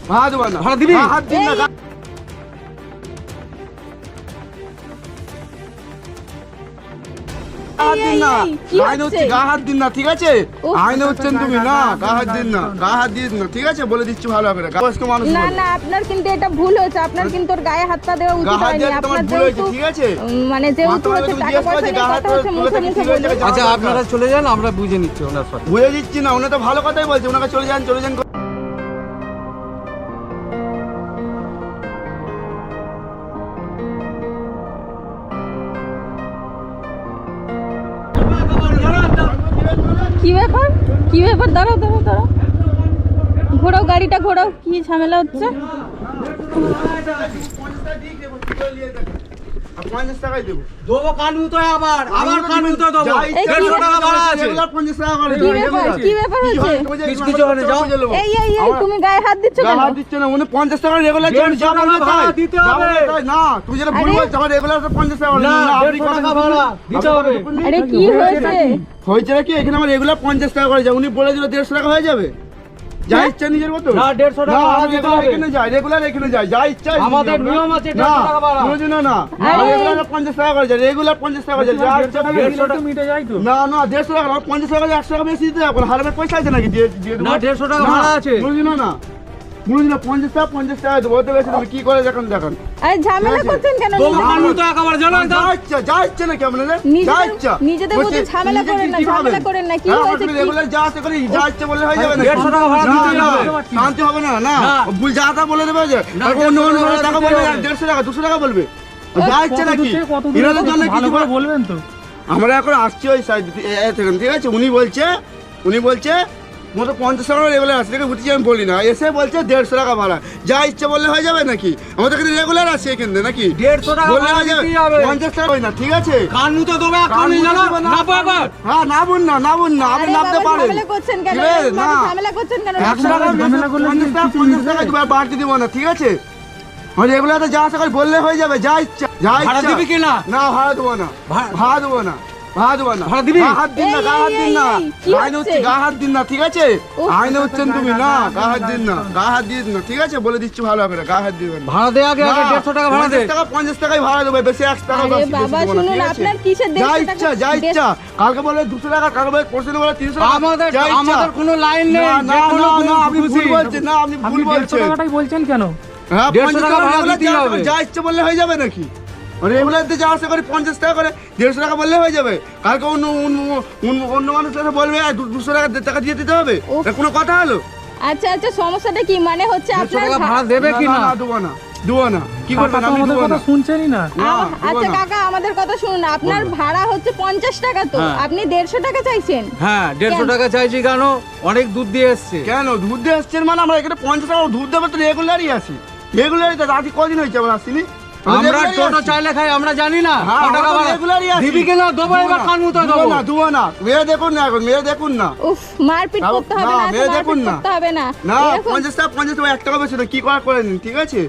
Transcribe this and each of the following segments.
ভাড়া দেবো না। ভাড়া দিবি? হাত দিন না। হাত দিন না। কি আইন হচ্ছে হচ্ছে? গা হাত দিন না, ঠিক আছে? উফ। আইন হচ্ছেন তুমি না, গা হাত দিন না, গা হাত দিন না, ঠিক আছে? বলে দিচ্ছি ভালো করে। বয়স্ক মানুষ না বলে। না আপনার কিন্তু এটা ভুল হয়েছে, আপনার কিন্তু ওর গায়ে হাতটা দেওয়া গা উচিত হাত হয়নি। দেওয়া তোমার আপনার ভুল হয়েছে, যেহেতু ঠিক আছে? মানে যেহেতু মাত্র হচ্ছে তুমি টাকা জিজ্ঞেস পয়সা করছি, নিয়ে গা হাত কথা হচ্ছে, তুলে মুখে থেকে মুখে ঠিক হয়েছে, বলুন। যাওয়া আচ্ছা দরকার। আপনারা চলে যান, আমরা বুঝে নিচ্ছি ওনার সাথে। বুঝে দিচ্ছি না, উনি তো ভালো কথাই বলছে, ওনাকে চলে যান, চলে যান। কি ব্যাপার, কি ব্যাপার? দাঁড়াও দাঁড়াও দাঁড়াও, ঘোরাও গাড়িটা, ঘোরাও। কি ঝামেলা হচ্ছে? 50 টাকাই দেবো। দেবো কান উতোয় আবার কান উতোয় দেবো। যা ইচ্ছা 150 টাকা ভাড়া আছে। রেগুলার 50 টাকা করে কি দেবো, ব্যাপার, রেগুলার। কি ব্যাপার হচ্ছে? কিছু হয় না, যাও। এই এই এই তুমি গায়ে হাত দিচ্ছ গা কেন? হাত দিচ্ছে না, উনি 50 টাকা রেগুলার 150 টাকা ভাড়া দিতে হবে। না, তুমি যেটা ভুল আরে। বলছো, আমার রেগুলার 50 টাকা না, আপনি 150 টাকা কথা ভাড়া দিতে হবে। আরে কি হয়েছে? হয়েছে নাকি? এখানে আমার রেগুলার 50 টাকা করে যায়, উনি বলে দিল 150 টাকা হয়ে যাবে। যা ইচ্ছা নিজের মতো। না, 150 টাকা না, ভাড়া আমি দিতে রেগুলার হবে। এখানে যাই, রেগুলার এখানে যাই, যা ইচ্ছা আমাদের নিয়ম আছে 150 টাকা ভাড়া। না না আরে। রেগুলার 50 টাকা করে যায়, রেগুলার 50 টাকা করে যায়, যা ইচ্ছা 150 টাকা মিটে যায় তো। না না 150 টাকা না, 50 টাকা 100 টাকা বেশি দিতে হবে, হারামের পয়সা আছে নাকি দিয়ে দিয়ে দেবো? না, 150 টাকা ভাড়া আছে। বুঝলি না 50 টাকা দেবো, ওতে বেশি তুমি কি করে দেখান দেখান। আরে ঝামেলা ঠিক আছে। করছেন কেন? দেবো কান উতোয় একেবারে জানো যা ইচ্ছা, যা ইচ্ছা নাকি আপনাদের? যা নিজেদের- ইচ্ছা। নিজেদের মধ্যে বলছি, ঝামেলা নিজে করেন না, কি ঝামেলা ভাবেন? করেন না। কি হ্যাঁ, হয়েছে? আপনি কি- রেগুলার যা আছে করি, যা ইচ্ছা বললে হয়ে যাবে না। 150 টাকা ভাড়া না, দিতে না, হবে। শান্তি হবে না, না। না। ভুল যা তা বলে দেবে যে। না, তারপর অন্য 150 অন্য টাকা দিতে বলবে, হবে। 150 টাকা 200 টাকা বলবে। যা ইচ্ছা নাকি? এনাদের জন্য কিছু বলবেন তো? আমরা এখন আসছি ওই সাইড থেকে, ঠিক আছে? উনি বলছে মতো 50 টাকা রেগুলার আছে, দেখে বুঝছি আমি বলি না, এসে বলছে 150 টাকা ভাড়া, যা ইচ্ছা বললে হয়ে যাবে নাকি? আমাদের এখানে রেগুলার আছে এখানে নাকি? 150 টাকা বললে ভাড়া হয়ে যাবে, দিতেই হবে। 50 টাকা হয় না, ঠিক আছে? কান উতোয় দেবো এখনই জানো না পাবে। হ্যাঁ নাবুন না, আপনি আরে নামতে বাবা, পারেন, ঝামেলা করছেন কেন? ঠিক আছে? না, ঝামেলা করছেন কেন? 100 টাকা ঝামেলা করলে কি 50 টাকা দেবো, আর বাড়তি দিব না, ঠিক আছে? মানে এগুলো তো যা আশা করি বললে হয়ে যাবে, যা ইচ্ছা, যা ভাড়া ইচ্ছা। দিবি কি না? না ভাড়া দেবো না, ভাড়া- ভাড়া দেবো না, ভাড়া দেবো না। ভাড়া দিবি? গা হাত দিন না, গা হাত দিন না। এই, কি আইন হচ্ছে হচ্ছে? গা হাত দিন না, ঠিক আছে? উফ। আইন হচ্ছেন তুমি না, গা হাত দিন না, গা হাত দিন না, ঠিক আছে? বলে দিচ্ছি ভালো করে, গা হাত দিবেন না। ভাড়া দে আগে 150 টাকা ভাড়া দে। 50 টাকাই ভাড়া দেবো, বেশি 1 টাকা আরে বেশি বাবা, দেবো না, শুনুন, ঠিক আছে? আপনার কিসের যা 150 ইচ্ছা, টাকা? যা ইচ্ছা। কালকে বলে 200 টাকা, কালকে বলে পরশুদিন বলে 300 টাকা। আমাদের যা ইচ্ছা। আমাদের কোনো লাইন নেই, না, যে না, কোনো না, না, আপনি খুশি। ভুল বলছেন, না, আপনি ভুল আপনি 150 বলছেন। টাকাটাই বলছেন কেন? হ্যাঁ, 150 50 টাকা টাকা ভাড়া regular দিতেই যা- হবে। যা ইচ্ছে বললে হয়ে যাবে নাকি? রেগুলারতে যা আশা করি 50 টাকা করে, 150 টাকা বললে হয়ে যাবে। কালকে অন্য মানুষ এসে বলবে 200 টাকা দিয়ে দিতে হবে, উফ। এটা কোনো কথা হলো? আচ্ছা আচ্ছা, সমস্যাটা কি? মানে হচ্ছে 150 আপনার টাকা ভাড়া দেবে কি না? দেবো না, দেবো না। কি কাকা করবেন? তো আমি আমাদের দেবো কথা না। শুনছেনই না। না, দেবো আচ্ছা না। কাকা, আমাদের কথা শুনুন। আপনার ভাড়া হচ্ছে 50 টাকা, তো হ্যাঁ। আপনি 150 টাকা চাইছেন? হ্যাঁ 150 কেন? টাকা চাইছি কেন? অনেক দুধ দিয়ে এসছে। কেন দুধ দিয়ে আসছেন? মানে আমরা এখানে 50 টাকা দুধ দেবো তো রেগুলারই আসি, রেগুলারই তো। আজ কদিন হয়েছে আমরা আসিনি? আমরা regularly টোটো আসি। চাইলে খাই, আমরা জানি না হ্যাঁ, কত টাকা আমরা ভাড়া regularly আসি। দিবি কিনা? দেবো, এবার কান উতোয় দেবো। দেবো না, মেয়ে দেখুন না, এখন মেয়ে দেখুন না। উফ, মারপিট না, করতে হবে না, না, মেরে মারপিট দেখুন না। করতে হবে না। না, এরকম- 50 টাকা 1 টাকা বেশি না, কি করে নিন, ঠিক আছে?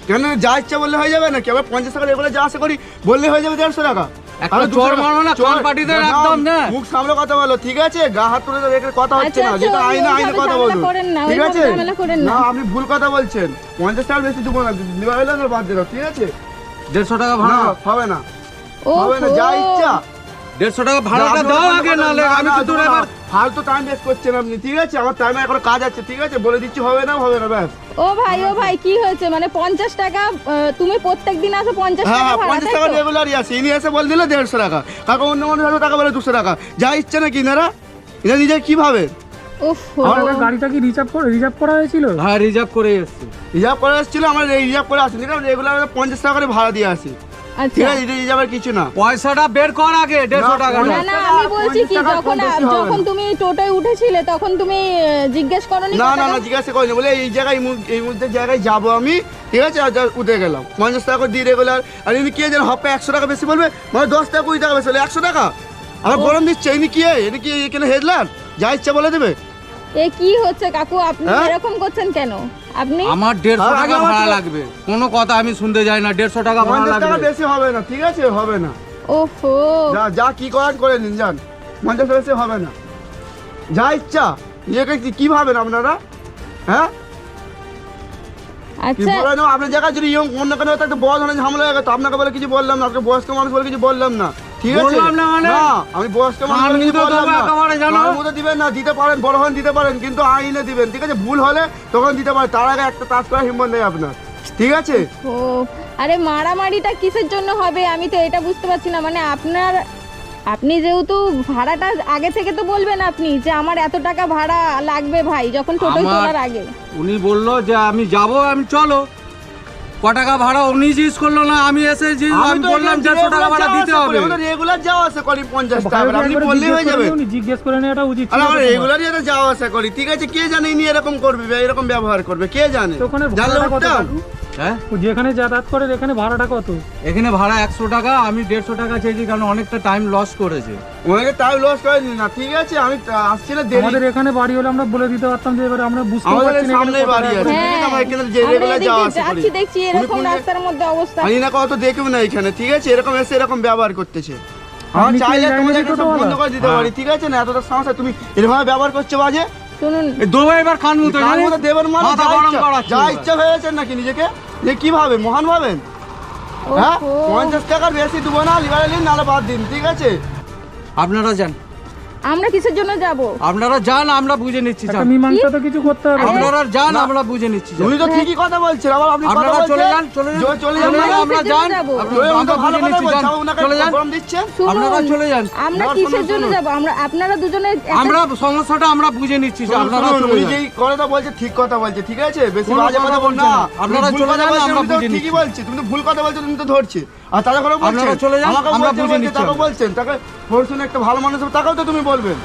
কেন যা ইচ্ছা বললে হয়ে যাবে না কি? আবার 50 টাকা রেগুলার যা আশা করি বললে হয়ে যাবে 150 টাকা। একটা আরে 200 চড় টাকা- মারো না, চড়- কান পাটিদের না, একদম না। মুখ সামলে কথা বলো, ঠিক আছে? গা হাত তুলে রেখে কথা হচ্ছে আচ্ছা, না, আচ্ছা, যেটা আইনে ওইভাবে কথা ঝামেলা বলুন, করেন না, ঠিক ওইভাবে আছে? ঝামেলা করেন না। না, আপনি ভুল কথা বলছেন। 50 টাকা বেশি দেবো না, দিবা হলে না বাদ দিলাম, ঠিক আছে? 150 টাকা না, ভাড়া, হবে না, ওহো। হবে না, যা ইচ্ছা। 150 টাকা ভাড়াটা না, দাও আপনি আগে, কথা- নাহলে না, আমি না, তো তোর না, এবার ফালতু টাইম ওয়েস্ট করছেন আপনি, ঠিক আছে? আমার টাইমে এখন কাজ আছে, ঠিক আছে? বলে দিচ্ছি হবে না ব্যাস। ও ভাই, কি হয়েছে? মানে 50 টাকা তুমি প্রত্যেকদিন আসো 50 হ্যাঁ, টাকা ভাড়া, 50 তাই টাকা তো? রেগুলারই আছে। ইনি এসে বল দিলে 150 টাকা, কাকা অন্য মানুষ এত টাকা বলে 200 টাকা, যা ইচ্ছে নাকি এনারা? এরা নিজে কি ভাবে? উফ, আমাদের গাড়িটা কি রিজার্ভ করা হয়েছিল? হ্যাঁ রিজার্ভ করে এসছি। রিজার্ভ করে এসেছিল, আমরা রিজার্ভ করে আসি, ঠিক আছে? রেগুলার 50 টাকা করে ভাড়া দিয়ে আসি, ঠিক আচ্ছা। আছে? রিজার্ভের কিছু না। পয়সাটা বের কর আগে, 150 না, টাকাটা। না না, আমি বলছি কি, 50 টাকা যখন কম বেশি হবে যখন না। তুমি টোটোয় উঠেছিলে তখন তুমি জিজ্ঞেস করনি? না না না, জিজ্ঞাসা করিনি, বলে এই জায়গায় এই মুহূর্তে জায়গায় যাবো আমি, ঠিক আছে? আর উঠে গেলাম 50 টাকা করে দিয়ে রেগুলার। আর ইনি কি যেন হপে 100 টাকা বেশি বলবে, মানে 10 টাকা 20 টাকা বেশি বলে 100 টাকা আমার গরম দিচ্ছে। ইনি কি এখানে হেডলার, যা ইচ্ছা বলে দেবে? এ কি হচ্ছে কাকু? আপনি হ্যাঁ? এরকম করছেন কেন? আপনি আমার 150 আর টাকা আমার ভাড়া তো- লাগবে, কোনো কথা আমি শুনতে যাই না। 150 টাকা ভাড়া 50 টাকা লাগবে। বেশি হবে না, ঠিক আছে? হবে না, ওহো, যা কি করার করে নিন, যান। 50 টাকা বেশি হবে না, যা ইচ্ছা। নিজেকে কি ভাবেন আপনারা? হ্যাঁ, আচ্ছা বলে না আপনার জায়গায় যদি অন্য কোনো হতো বড় ধরনের ঝামেলা হয়ে গেতো, আপনাকে বলে কিছু বললাম না, আপনাকে বয়স্ক মানুষ বলে কিছু বললাম না, ঠিক আছে? বললাম না মানে? না, আমি বয়স্ক মানুষ বলে কিছু কান বললাম মুতে না। দেবো একেবারে, জানো? কান মুতে দিবেন না, দিতে পারেন, বড় হন দিতে পারেন, কিন্তু আইনে দিবেন, ঠিক আছে? ভুল হলে তখন দিতে পারেন, তার আগে একটা কাজ করার হিম্মত নেই আপনার, ঠিক আছে? ও আরে মারামারিটা কিসের জন্য হবে আমি তো এটা বুঝতে পারছি না, মানে আপনি যেহেতু ভাড়াটা আগে থেকে তো বলবেন আপনি যে আমার এত টাকা ভাড়া লাগবে ভাই, যখন টোটোয় আমার- তোলার আগে। উনি বললো যে আমি যাব, আমি চলো ক টাকা ভাড়া উনি জিজ্ঞেস করলো না, আমি এসে আমি বললাম 150 টাকা ভাড়া দিতে হবে। রেগুলার যাওয়া আসা করি 50 টাকা, ভাইকে আপনি একবারে বললেই হয়ে জিজ্ঞেস যাবে। করে নিও, জিজ্ঞেস করে নেওয়াটা উচিত ছিল আর আমরা তোমার। রেগুলারই এটা যাওয়া আসা করি, ঠিক আছে? কে জানে ইনি এরকম করবে বা এরকম ব্যবহার করবে, কে জানে? তো ওখানে জানলে ভাড়াটা কত উঠতাম। কাকু? হ্যাঁ, ও যেখানে যাতায়াত করে এখানে ভাড়াটা কত? এখানে ভাড়া 100 টাকা, আমি 150 টাকা চেয়েছি কারণ অনেকটা টাইম লস করেছে। ওনাকে টাইম লস করেনি না, ঠিক আছে? আমি আসছি না দেরি, আমাদের এখানে বাড়ি হলে আমরা বলে দিতে পারতাম যে এবারে আমরা বুঝতে আমাদের পারছি না এখানে সামনেই কত বাড়ি টাকা আছে। করে। হ্যাঁ, আমার এখানে যে আমরা রেগুলার যাওয়া এদিকে আসা করি। যাচ্ছি দেখছি এরকম উনি রাস্তার মধ্যে অবস্থা। আমি না কত দেখুন না এখানে, ঠিক আছে? এরকম এসে এরকম ব্যবহার করতেছে। আমার আপনি কি চাইলে এই তোমাদের লাইনে সব বন্ধ টোটোওয়ালা? করে দিতে পারি, ঠিক আছে? না এতটা সমস্যা, তুমি এরকম ব্যবহার করছো বাজে। শুনুন দেবো এবার কান মুতে, কার জানিস? মধ্যে দেবেন মানে মাথা যা গরম ইচ্ছা- করাচ্ছে যা এবার। ইচ্ছা হয়েছে নাকি নিজেকে, যে কি ভাবে মহান ভাবেন? হ্যাঁ, ওহো। 50 টাকার বেশি দেবো না, লিবারে নিন, নাহলে বাদ দিন, ঠিক আছে? আপনারা যান, আমরা কিসের জন্য যাব? আপনারা যান, আমরা বুঝে নিচ্ছি, একটা যান। মীমাংসা তো কিছু করতে হবে। আপনারা যান, না। আমরা বুঝে নিচ্ছি, যান। উনি তো ঠিকই কথা বলছেন, আবার আপনি কথা আপনারা বলছেন। চলে যান, চলে যান, চলে যান চলে মানে? যান, আমরা যান, যাবো। জয়, উনি তো আমরা ভালো বুঝে কথা নিচ্ছি, বলছেন, যান, আবার ওনাকে চলে যান। গরম দিচ্ছেন। শুনুন, আপনারা চলে যান। আমরা না, কিসের শুনুন, জন্য শুনুন। যাব? আপনারা দুজনে আমরা সমস্যাটা আমরা বুঝে নিচ্ছি, শুনুন, আপনারা শুনুন, চলে উনি যান। যেই কথাটা বলছে ঠিক কথা বলছে, ঠিক আছে? বেশি কোনো বাজে কথা কথা বল বলছে না, না। আপনারা তুমি ভুল চলে কথা যান, বলছেন, আমরা উনি তো বুঝে ঠিকই নিচ্ছি। বলছে, তুমি তো ভুল কথা বলছো, তুমি তো ধরছে। আর তারা করে বলছেন, আপনারা চলে যান, আমাকে আমরা বলছেন, বুঝে বলছে, নিচ্ছি। তাকে বলছেন, তাকে ফোরসুন একটা ভালো মানুষ হবে, তাকেও তো তুমি বলবেন।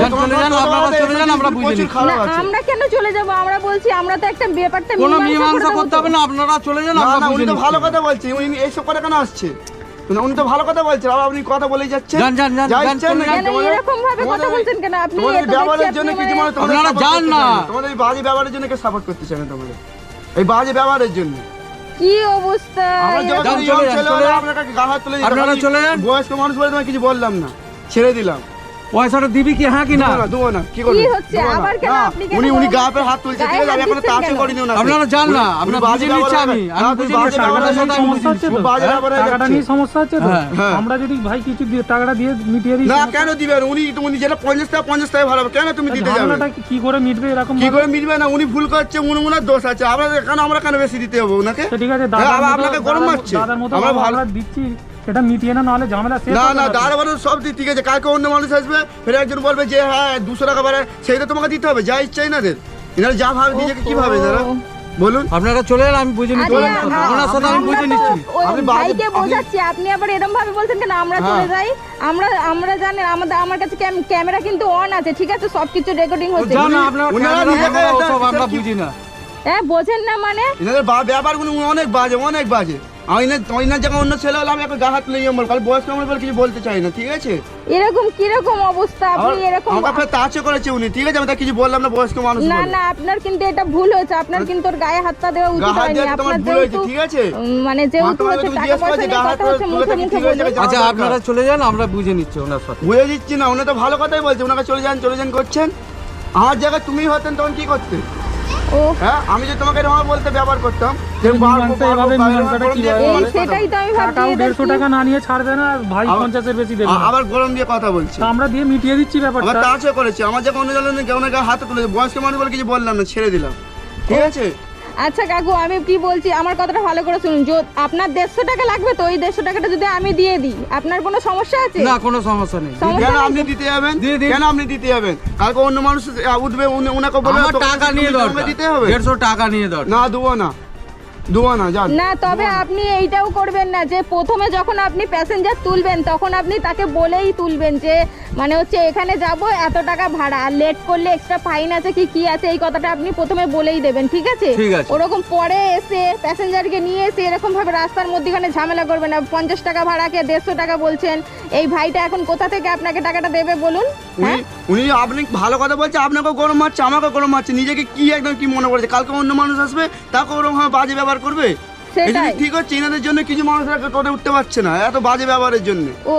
যান, তোমার চলে যান, কথা আপনারা বলতে চলে যান, আমরা বুঝে প্রচুর নিচ্ছি। খারাপ না, আছে। আমরা কেন চলে যাব? আমরা বলছি আমরা তো একটা ব্যাপারটা কোনো মীমাংসা মীমাংসা করে করতে দেবো হবে তো। না, আপনারা চলে যান, না আমরা না, বুঝে উনি তো নিচ্ছি। ভালো কথা বলছে, উনি এইসব করে কেন আসছে? উনি তো ভালো কথা বলছেন, আবার আপনি কথা বলেই যাচ্ছেন। যান, যান, যান, যা যান, ইচ্ছা চলে নাকি যান। কেন তোমাদের? এরকম ভাবে কথা তোমাদের- বলছেন কেন আপনি? তোমাদের এ তো দেখছি ব্যবহারের আপনি জন্য কিছু মানে- মানুষ তোমাদের আপনারা support যান করতে না। চায় না। তোমাদের এই বাজে ব্যবহারের জন্য কে সাপোর্ট করতে চায় না তোমাদের? এই বাজে ব্যবহারের জন্য। কি অবস্থা? আমরা যখন যান, young চলে যান, ছেলে চলে হলে যান। আপনাকে গা হাত তুলে দিতাম। আপনারা আমি চলে যান। বয়স্ক মানুষ বলে তোমায় কিছু বললাম না, ছেড়ে দিলাম। পয়সাটা দিবি কি, হ্যাঁ কি না? দেবো না, কি করবেন? কি হচ্ছে? দেবো না। আবার কেন না, আপনি কেন উনি বড়- গা হাত তুলছে, ঠিক গায়ে আছে? আমি হাত এখনো দিচ্ছেন টাচও কেন? করিনি ওনাকে। আপনারা যান না, উনি আপনারা বাজে বুঝে নিচ্ছি, ব্যবহার- আমি না, বুঝে তুমি বাজে নিচ্ছি, ব্যবহার আপনাদের করছো, সাথে আমি বুঝে সমস্যা হচ্ছে নিচ্ছি। তো? বাজে হ্যাঁ? ব্যবহার হয়ে টাকাটা যাচ্ছে। নিয়ে সমস্যা হচ্ছে তো? হ্যাঁ, হ্যাঁ। আমরা যদি ভাই কিছু টাকাটা দিয়ে মিটিয়ে দিই না, সমস্যা- কেন দিবেন? উনি যেটা 50 টাকা ভালো, কেন তুমি দিতে যাবে? ঝামেলাটা কি করে মিটবে এরকম কি ভাবে? করে মিটবে না? উনি ভুল করছে, উনার দোষ আছে, আমরা কেন বেশি দিতে হবে ওনাকে? তো ঠিক আছে, হ্যাঁ, আবার আপনাকে গরম মারছে। দাদার মতো আমরা ভালো- আমরা দিচ্ছি, এটা মিটিয়ে না, নাহলে ঝামেলা শেষ না হবে না, তো। দাঁড়া মানুষ সব দিক ঠিক আছে, কালকে অন্য মানুষ আসবে, ফের একজন বলবে যে হ্যাঁ 200 টাকা বাড়ে, সেইটা তোমাকে দিতে হবে, যা ইচ্ছা এনাদের। এনারা যা ভাবে নিজেকে কি ভাবে এনারা, বলুন? আপনারা চলে যান, আমি বুঝে নিচ্ছি, আরে, ওনার সাথে আমি আমরা বুঝে তো নিচ্ছি। ওই আপনি বাজে- ভাইকে আপনি- বোঝাচ্ছি, আপনি আবার এরকম ভাবে বলছেন কেন? আমরা হ্যাঁ। চলে যাই। আমরা জানেন আমার কাছে ক্যামেরা কিন্তু অন আছে, ঠিক আছে? সবকিছু রেকর্ডিং হচ্ছে। যান না, আপনারা উনারা ক্যামেরা নিজেকে ফ্যামেরা একটা- ওসব আমরা কি- বুঝি না। হ্যাঁ, বোঝেন না মানে? এনাদের ব্যাপারগুলো অনেক বাজে, অনেক বাজে। আইনার জায়গায় অন্য ছেলে হলে আমি একটা গা হাত তুলে আমার কাল বয়স্ক আমার বলে কিছু বলতে চাই না, ঠিক আছে? এরকম কিরকম অবস্থা আপনি এরকম? আমাকে ফের টাচও করেছে উনি, ঠিক আছে? আমি তাকে কিছু বললাম না, বয়স্ক মানুষ না বলে। না, আপনার কিন্তু এটা ভুল হয়েছে। আপনার কিন্তু ওর গায়ে হাতটা দেওয়া গা উচিত হাত হয়নি। দিয়ে তোমার আপনার ভুল হয়েছে, যেহেতু ঠিক আছে? মানে যেহেতু মাথা হচ্ছে তুমি টাকা জিজ্ঞেস পয়সা করেছে, নিয়ে গা হাত কথা হচ্ছে, তুলে মুখে থেকে মুখে ঠিক হয়েছে, বলুন। যা আচ্ছা, দরকার। আপনারা চলে যান, আমরা বুঝে নিচ্ছি ওনার সাথে। বুঝে দিচ্ছি না, উনি তো ভালো কথাই বলছে, ওনাকে চলে যান করছেন। আমার জায়গায় তুমি হতেন তখন কি করতে? ও হ্যাঁ, আমি যে তোমাকে এরকম বলতে ব্যবহার করতাম, যে এই মীমাংসা এভাবে মীমাংসাটা গরম দিয়ে কিভাবে এই কথা বলছে। সেটাই তো আমি ভাবছি। টাকাও এদের 150 টাকা না নিয়ে ছাড়বে না, আর ভাই 50-এর বেশি দেবে না। আবার গরম দিয়ে কথা বলছে। তা আমরা দিয়ে মিটিয়ে দিচ্ছি আমার ব্যাপারটা। টাচও করেছে, আমার যখন অন্য জনের ওনাকে হাতে তুলে বয়স্ক মানুষ বলে কিছু বললাম না, ছেড়ে দিলাম, ঠিক আছে? আচ্ছা কাকু, আমি কি বলছি আমার কথাটা ভালো করে শুনুন। আপনার 150 টাকা লাগবে তো, ওই 150 টাকাটা যদি আমি দিয়ে দিই, আপনার কোনো সমস্যা আছে? না, কোনো সমস্যা নেই। সমস্যা কেন নেই আপনি তো? দিতে যাবেন? দিয়ে দিন। কেন আপনি দিতে যাবেন? কালকে অন্য মানুষ উঠবে, ওনাকে বলবে আমার তোকে টাকা তুমি নিয়ে তোমাকে দরকার, দিতে হবে। 150 টাকা নিয়ে দরকার। না, দেবো না, যান। না, তবে আপনি এইটাও করবেন না যে প্রথমে যখন আপনি প্যাসেঞ্জার তুলবেন তখন আপনি তাকে বলেই তুলবেন যে মানে হচ্ছে এখানে যাব এত টাকা ভাড়া, আর লেট করলে এক্সট্রা ফাইন আছে কি আছে, এই কথাটা আপনি প্রথমে বলেই দেবেন, ঠিক আছে? ঠিক আছে। ওরকম পরে এসে প্যাসেঞ্জারকে নিয়ে এসে এরকম ভাবে রাস্তার মধ্যখানে ঝামেলা করবেন না। 50 টাকা ভাড়াকে 150 টাকা বলছেন, এই ভাইটা এখন কোথা থেকে আপনাকে টাকাটা দেবে বলুন? হ্যাঁ, উনি আপনি ভালো কথা বলছে, আপনাকেও গরম মারছে, আমাকেও গরম মারছে, নিজেকে কি একদম কি মনে করেছে? কালকে অন্য মানুষ আসবে, তাকে ওরকম ভাবে বাজে ব্যবহার করবে। এই সেটাই। জিনিস ঠিক হচ্ছে, এনাদের জন্য কিছু মানুষরা করে উঠতে পারছে না, এত বাজে ব্যবহারের জন্য। ও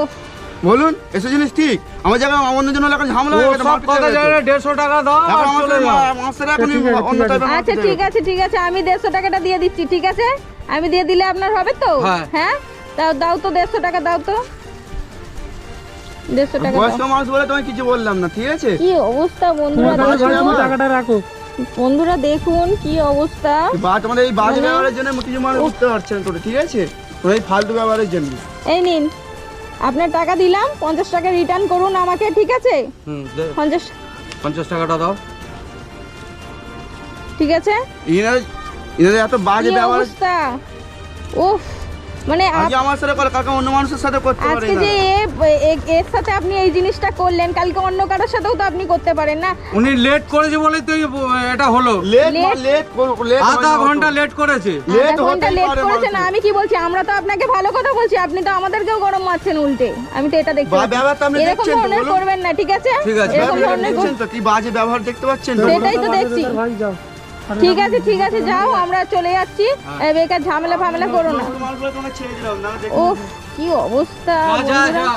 বলুন এসব জিনিস ঠিক? আমার জায়গায় অন্য জন হলে এখন ঝামেলা হয়ে গেছে, সব মারপিট কথা হয়ে জানে যেত। 150 টাকা দাও আর এখন আমার চলে যাও। মাসের এখনই ঠিক আছে, অন্য ঠিক আছে। টাইপের আচ্ছা মারপিট হয়ে ঠিক আছে আমি 150 টাকাটা দিয়ে দিচ্ছি, ঠিক আছে? আমি দিয়ে দিলে আপনার হবে তো? হ্যাঁ। হ্যাঁ দাও তো 150 টাকা দাও তো, 150 গেছে। টাকা বয়স্ক দাও। মানুষ বলে তোমায় কিছু বললাম না, ঠিক আছে? কি অবস্থা বন্ধুরা, তোমার কাছে দেখো। তুমি টাকাটা রাখো। বন্ধুরা দেখুন কি অবস্থা। তোমাদের এই বাজে মানে- ব্যবহারের জন্য কিছু মানুষ বুঝতে পারছেন তো, ঠিক আছে? তোমার এই ফালতু ব্যবহারের জন্য। এই নিন আপনার টাকা দিলাম, 50 টাকা রিটার্ন করুন আমাকে, ঠিক আছে? দে, 50 টাকাটা দাও। ঠিক আছে। এনাদের এত বাজে কি ব্যবহার অবস্থা, উফ মানে আজকে আমার সাথে করে, কালকে অন্য মানুষের সাথে করতে পারে আজকে না। যে এর সাথে আপনি এই জিনিসটা করলেন, কালকে অন্য কারোর সাথেও তো আপনি করতে পারেন না। উনি লেট করেছে বলে তো এটা হলো। লেট আধা ঘন্টা লেট করেছে। লেট আধা ঘন্টা হতে লেট পারে করেছে না, মানুষের। আমি কি বলছি, আমরা তো আপনাকে ভালো কথা বলছি, আপনি তো আমাদেরকেও গরম মারছেন উল্টে। আমি তো এটা দেখতে বা পাচ্ছি। ব্যবহারটা আপনি এরকম দেখছেন তো, ধরনের বলুন? করবেন না, ঠিক আছে? ঠিক আছে। এরকম ব্যবহার ধরনের দেখছেন তো, কি বাজে ব্যবহার দেখতে পাচ্ছেন তো? সেটাই তো দেখছি। ভাই যাও। আরে ঠিক আছে যাও, আমরা চলে যাচ্ছি। বেকার ঝামেলা ফামেলা করো না। তোমার বলে তোমাকে ছেড়ে দিলাম না, দেখুন। ও কি অবস্থা যা, বন্ধুরা। যা।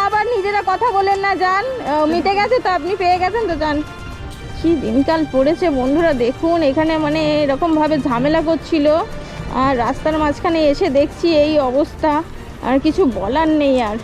আবার নিজেরা কথা বলেন না, যান। মিটে গেছে তো, আপনি পেয়ে গেছেন তো, যান। কি দিনকাল পড়েছে বন্ধুরা, দেখুন এখানে মানে এরকম ভাবে ঝামেলা করছিল, আর রাস্তার মাঝখানে এসে দেখছি এই অবস্থা, আর কিছু বলার নেই আর।